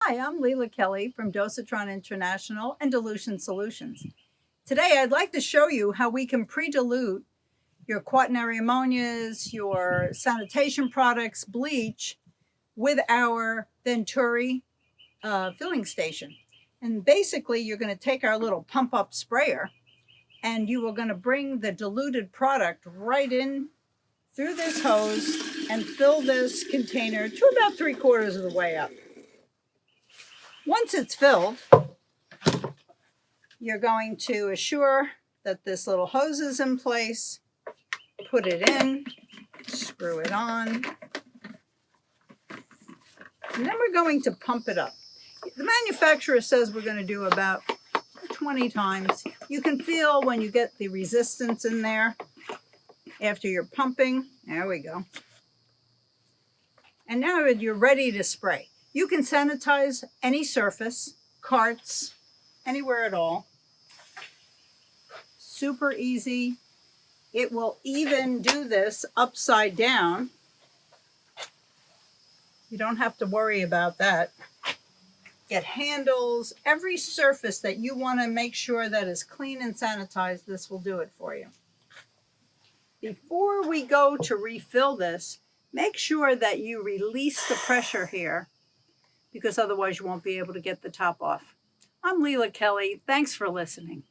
Hi, I'm Lela Kelly from Dosatron International and Dilution Solutions. Today, I'd like to show you how we can pre-dilute your quaternary ammonias, your sanitation products, bleach with our Venturi filling station. And basically, you're going to take our little pump-up sprayer and you are going to bring the diluted product right in through this hose and fill this container to about 3/4 of the way up. Once it's filled, you're going to assure that this little hose is in place, put it in, screw it on, and then we're going to pump it up. The manufacturer says we're going to do about 20 times. You can feel when you get the resistance in there after you're pumping. There we go. And now you're ready to spray. You can sanitize any surface, carts, anywhere at all. Super easy. It will even do this upside down. You don't have to worry about that. It handles every surface that you want to make sure that is clean and sanitized. This will do it for you. Before we go to refill this, make sure that you release the pressure here, because otherwise you won't be able to get the top off. I'm Lela Kelly. Thanks for listening.